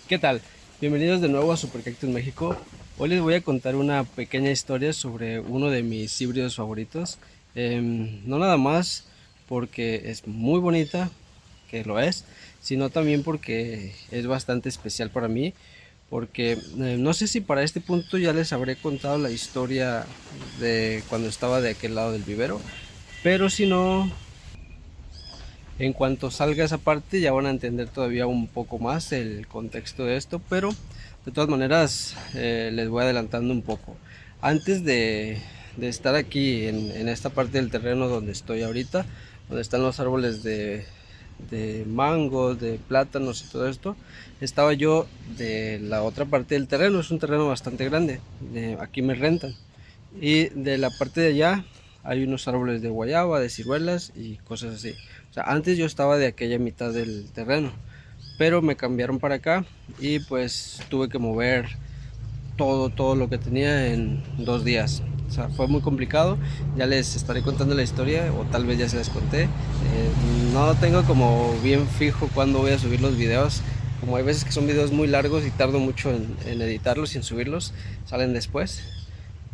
¿Qué tal? Bienvenidos de nuevo a Supercactus México. Hoy les voy a contar una pequeña historia sobre uno de mis híbridos favoritos. No nada más porque es muy bonita, que lo es, sino también porque es bastante especial para mí. Porque no sé si para este punto ya les habré contado la historia de cuando estaba de aquel lado del vivero, pero si no, en cuanto salga esa parte ya van a entender todavía un poco más el contexto de esto, pero de todas maneras les voy adelantando un poco. Antes de estar aquí en esta parte del terreno donde estoy ahorita, donde están los árboles de mangos, de plátanos y todo esto, estaba yo de la otra parte del terreno. Es un terreno bastante grande, aquí me rentan, y de la parte de allá hay unos árboles de guayaba, de ciruelas y cosas así. O sea, antes yo estaba de aquella mitad del terreno, pero me cambiaron para acá y pues tuve que mover todo lo que tenía en 2 días. O sea, fue muy complicado. Ya les estaré contando la historia, o tal vez ya se les conté. No tengo como bien fijo cuándo voy a subir los videos. Como hay veces que son videos muy largos y tardo mucho en editarlos y en subirlos, salen después.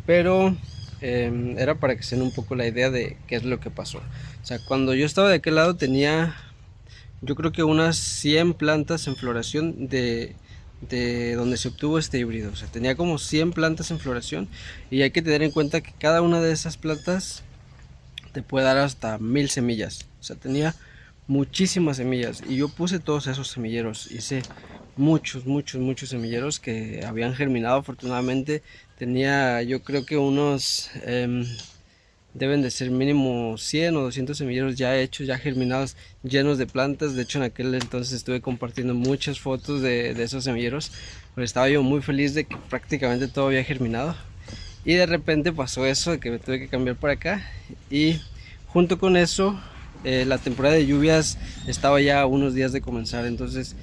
Pero era para que se den un poco la idea de qué es lo que pasó. O sea, cuando yo estaba de aquel lado tenía, yo creo que unas 100 plantas en floración de donde se obtuvo este híbrido. O sea, tenía como 100 plantas en floración, y hay que tener en cuenta que cada una de esas plantas te puede dar hasta 1000 semillas. O sea, tenía muchísimas semillas, y yo puse todos esos semilleros. Hice muchos semilleros que habían germinado. Afortunadamente tenía, yo creo que unos deben de ser mínimo 100 o 200 semilleros ya hechos, ya germinados, llenos de plantas. De hecho, en aquel entonces estuve compartiendo muchas fotos de esos semilleros, pero estaba yo muy feliz de que prácticamente todo había germinado. Y de repente pasó eso, de que me tuve que cambiar para acá. Y junto con eso, la temporada de lluvias estaba ya a unos días de comenzar. Entonces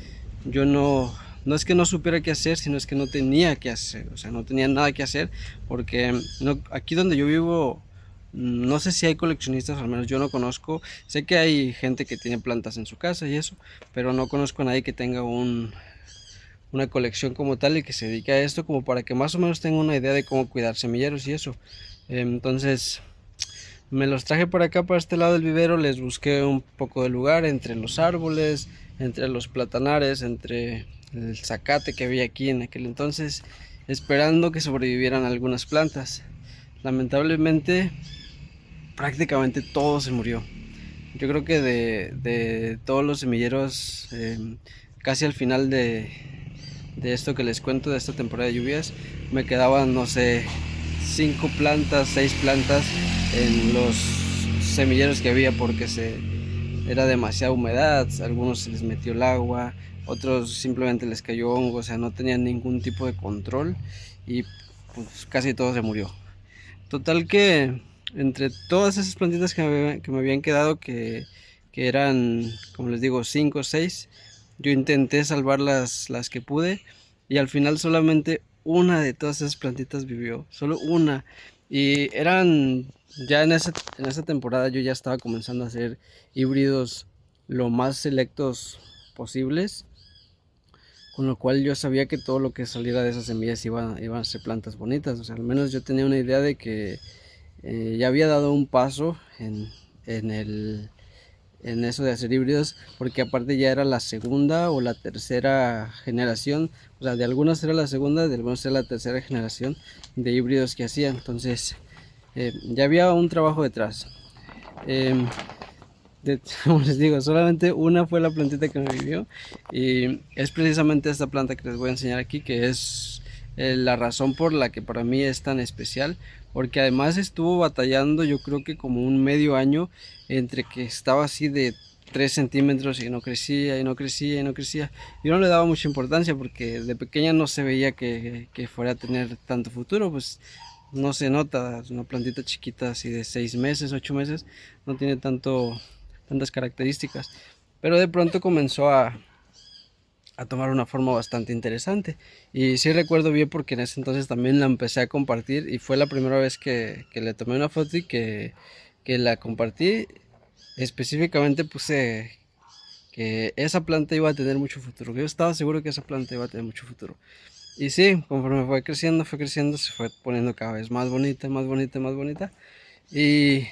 yo no es que no supiera qué hacer, sino es que no tenía que hacer. O sea, no tenía nada que hacer, porque no, aquí donde yo vivo, no sé si hay coleccionistas, al menos yo no conozco. Sé que hay gente que tiene plantas en su casa y eso, pero no conozco a nadie que tenga una colección como tal y que se dedique a esto, como para que más o menos tenga una idea de cómo cuidar semilleros y eso. Entonces me los traje por acá, para este lado del vivero. Les busqué un poco de lugar entre los árboles, entre los platanares, entre el zacate que había aquí en aquel entonces, esperando que sobrevivieran algunas plantas. Lamentablemente prácticamente todo se murió. Yo creo que de todos los semilleros, casi al final de esto que les cuento, de esta temporada de lluvias, me quedaban, no sé, 5 plantas, 6 plantas en los semilleros que había, porque era demasiada humedad. A algunos se les metió el agua, otros simplemente les cayó hongo. O sea, no tenían ningún tipo de control, y pues casi todo se murió. Total que entre todas esas plantitas que me habían quedado, que eran, como les digo, 5 o 6, yo intenté salvar las que pude, y al final solamente una de todas esas plantitas vivió, solo una. Y eran, ya en esa temporada yo ya estaba comenzando a hacer híbridos lo más selectos posibles, con lo cual yo sabía que todo lo que saliera de esas semillas iban a ser plantas bonitas. O sea, al menos yo tenía una idea de que ya había dado un paso en el, en eso de hacer híbridos, porque aparte ya era la segunda o la tercera generación. O sea, de algunas era la segunda, de algunas era la tercera generación de híbridos que hacía. Entonces ya había un trabajo detrás. Eh, como les digo, solamente una fue la plantita que me vivió, y es precisamente esta planta que les voy a enseñar aquí, que es la razón por la que para mí es tan especial. Porque además estuvo batallando, yo creo que como un medio año, entre que estaba así de 3 centímetros y no crecía y no crecía y no crecía. Yo no le daba mucha importancia, porque de pequeña no se veía que fuera a tener tanto futuro. Pues no se nota, una plantita chiquita así de 6 meses, 8 meses, no tiene tantas características. Pero de pronto comenzó a tomar una forma bastante interesante. Y sí recuerdo bien, porque en ese entonces también la empecé a compartir, y fue la primera vez que le tomé una foto y que la compartí. Específicamente puse que esa planta iba a tener mucho futuro. Yo estaba seguro que esa planta iba a tener mucho futuro. Y sí, conforme fue creciendo, se fue poniendo cada vez más bonita, más bonita, más bonita. Y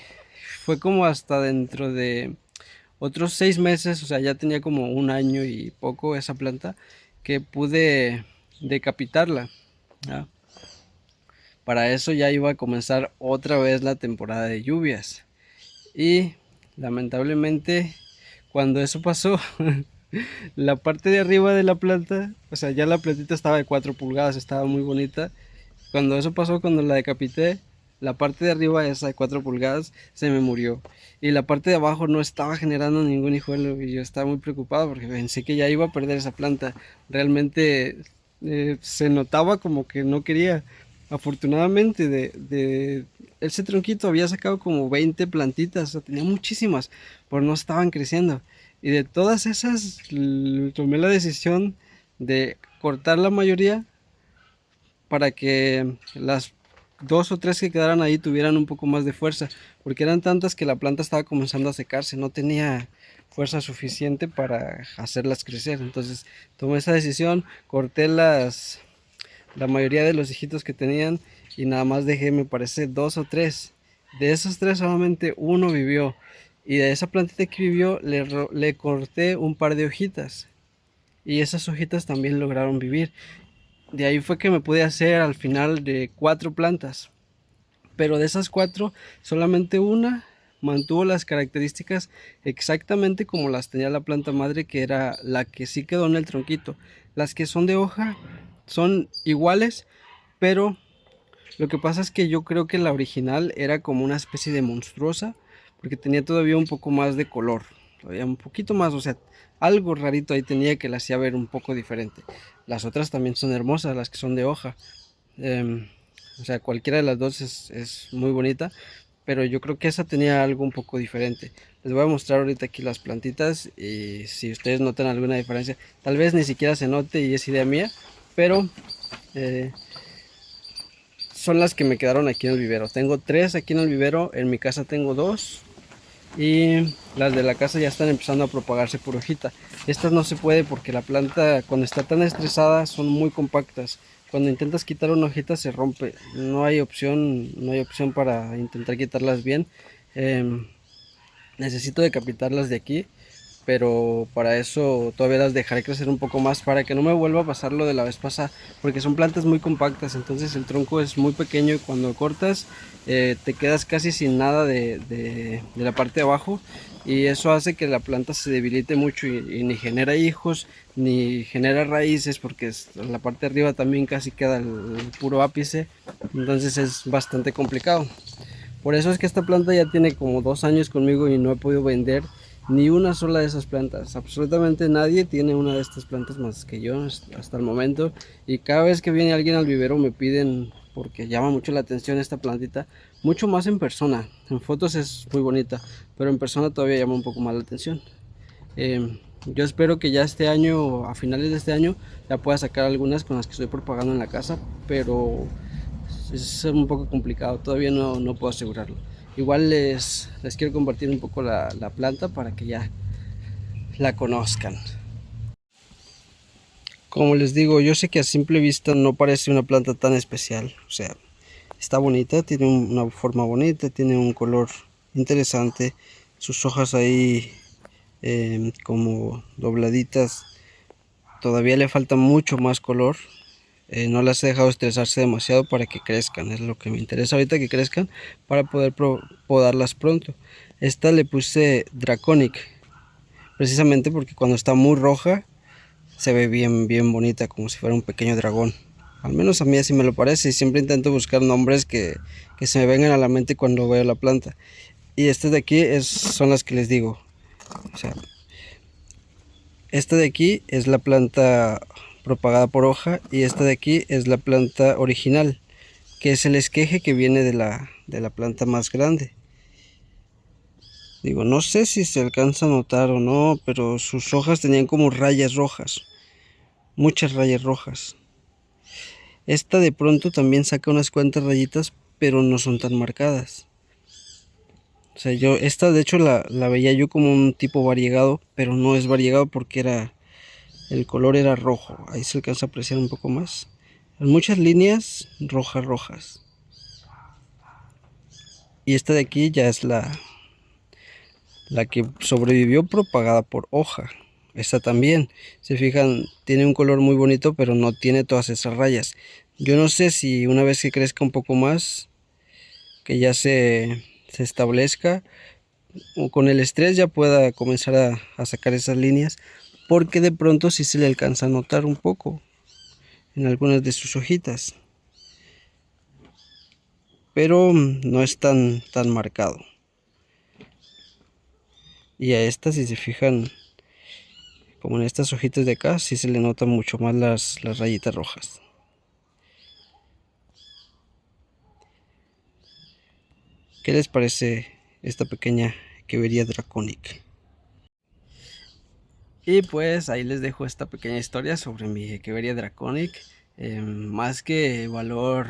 fue como hasta dentro de otros 6 meses, o sea, ya tenía como un año y poco esa planta, que pude decapitarla. ¿Ya? Para eso ya iba a comenzar otra vez la temporada de lluvias. Y lamentablemente, cuando eso pasó, la parte de arriba de la planta, o sea, ya la plantita estaba de 4 pulgadas, estaba muy bonita. Cuando eso pasó, cuando la decapité, la parte de arriba, esa de 4 pulgadas, se me murió. Y la parte de abajo no estaba generando ningún hijuelo. Y yo estaba muy preocupado porque pensé que ya iba a perder esa planta. Realmente se notaba como que no quería. Afortunadamente, de ese tronquito había sacado como 20 plantitas. O sea, tenía muchísimas, pero no estaban creciendo. Y de todas esas, tomé la decisión de cortar la mayoría para que las 2 o 3 que quedaran ahí tuvieran un poco más de fuerza, porque eran tantas que la planta estaba comenzando a secarse, no tenía fuerza suficiente para hacerlas crecer. Entonces tomé esa decisión, corté la mayoría de los hijitos que tenían y nada más dejé, me parece, 2 o 3. De esos 3 solamente uno vivió, y de esa plantita que vivió le corté un par de hojitas, y esas hojitas también lograron vivir. De ahí fue que me pude hacer al final de 4 plantas, pero de esas 4 solamente una mantuvo las características exactamente como las tenía la planta madre, que era la que sí quedó en el tronquito. Las que son de hoja son iguales, pero lo que pasa es que yo creo que la original era como una especie de monstruosa, porque tenía todavía un poco más de color, todavía un poquito más, o sea, algo rarito ahí tenía que la hacía ver un poco diferente. Las otras también son hermosas, las que son de hoja. Em, o sea, cualquiera de las dos es muy bonita, pero yo creo que esa tenía algo un poco diferente. Les voy a mostrar ahorita aquí las plantitas y si ustedes notan alguna diferencia, tal vez ni siquiera se note y es idea mía, pero eh, son las que me quedaron aquí en el vivero. Tengo 3 aquí en el vivero, en mi casa tengo 2 y las de la casa ya están empezando a propagarse por hojita. Estas no se puede porque la planta cuando está tan estresada son muy compactas. Cuando intentas quitar una hojita se rompe. No hay opción, no hay opción para intentar quitarlas bien. Necesito decapitarlas de aquí, pero para eso todavía las dejaré crecer un poco más para que no me vuelva a pasar lo de la vez pasada, porque son plantas muy compactas, entonces el tronco es muy pequeño y cuando cortas te quedas casi sin nada de la parte de abajo, y eso hace que la planta se debilite mucho y ni genera hijos ni genera raíces, porque la parte de arriba también casi queda el puro ápice, entonces es bastante complicado. Por eso es que esta planta ya tiene como 2 años conmigo y no he podido vender ni una sola de esas plantas. Absolutamente nadie tiene una de estas plantas más que yo hasta el momento. Y cada vez que viene alguien al vivero me piden, porque llama mucho la atención esta plantita. Mucho más en persona. En fotos es muy bonita, pero en persona todavía llama un poco más la atención. Yo espero que ya este año, a finales de este año, ya pueda sacar algunas con las que estoy propagando en la casa, pero es un poco complicado, todavía no puedo asegurarlo. Igual les quiero compartir un poco la planta para que ya la conozcan. Como les digo, yo sé que a simple vista no parece una planta tan especial, o sea, está bonita, tiene una forma bonita, tiene un color interesante, sus hojas ahí como dobladitas, todavía le falta mucho más color. No las he dejado estresarse demasiado para que crezcan, es lo que me interesa ahorita, que crezcan para poder podarlas pronto. Esta le puse Draconic precisamente porque cuando está muy roja se ve bien bonita, como si fuera un pequeño dragón. Al menos a mí así me lo parece, y siempre intento buscar nombres que se me vengan a la mente cuando veo la planta. Y estas de aquí son las que les digo. O sea, esta de aquí es la planta propagada por hoja y esta de aquí es la planta original, que es el esqueje que viene de la planta más grande. Digo, no sé si se alcanza a notar o no, pero sus hojas tenían como rayas rojas, muchas rayas rojas. Esta de pronto también saca unas cuantas rayitas, pero no son tan marcadas. O sea, yo esta de hecho la veía yo como un tipo variegado, pero no es variegado porque el color era rojo. Ahí se alcanza a apreciar un poco más. Muchas líneas rojas. Y esta de aquí ya es la que sobrevivió propagada por hoja. Esta también, se fijan, tiene un color muy bonito, pero no tiene todas esas rayas. Yo no sé si una vez que crezca un poco más, que ya se establezca, o con el estrés ya pueda comenzar a sacar esas líneas, porque de pronto sí se le alcanza a notar un poco en algunas de sus hojitas, pero no es tan marcado. Y a esta, si se fijan, como en estas hojitas de acá, sí se le notan mucho más las rayitas rojas. ¿Qué les parece esta pequeña Echeveria draconic? Y pues ahí les dejo esta pequeña historia sobre mi Echeveria draconic. Más que valor,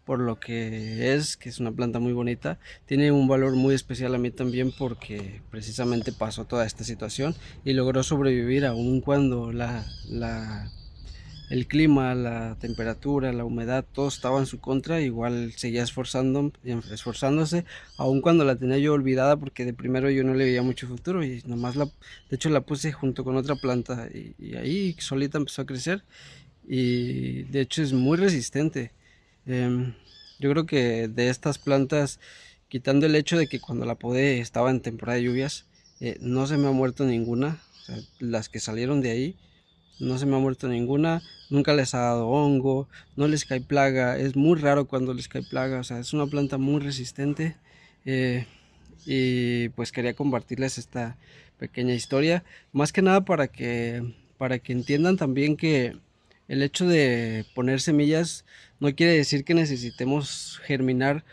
por lo que es una planta muy bonita, tiene un valor muy especial a mí también porque precisamente pasó toda esta situación y logró sobrevivir aun cuando el clima, la temperatura, la humedad, todo estaba en su contra. Igual seguía esforzándose, aun cuando la tenía yo olvidada, porque de primero yo no le veía mucho futuro y nomás de hecho la puse junto con otra planta y ahí solita empezó a crecer y de hecho es muy resistente. Yo creo que de estas plantas, quitando el hecho de que cuando la podé estaba en temporada de lluvias, no se me ha muerto ninguna. O sea, las que salieron de ahí no se me ha muerto ninguna, nunca les ha dado hongo, no les cae plaga, es muy raro cuando les cae plaga. O sea, es una planta muy resistente. eh, y pues quería compartirles esta pequeña historia, más que nada para que entiendan también que el hecho de poner semillas no quiere decir que necesitemos germinar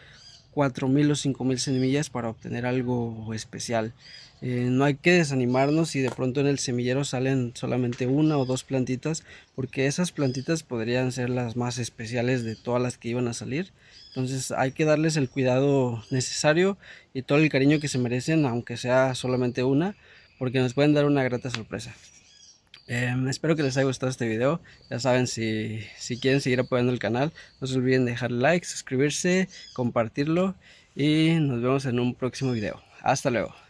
4000 o 5000 semillas para obtener algo especial. No hay que desanimarnos si de pronto en el semillero salen solamente una o dos plantitas, porque esas plantitas podrían ser las más especiales de todas las que iban a salir. Entonces hay que darles el cuidado necesario y todo el cariño que se merecen, aunque sea solamente una, porque nos pueden dar una grata sorpresa. Espero que les haya gustado este video. Ya saben, si quieren seguir apoyando el canal, no se olviden de dejar like, suscribirse, compartirlo y nos vemos en un próximo video. Hasta luego.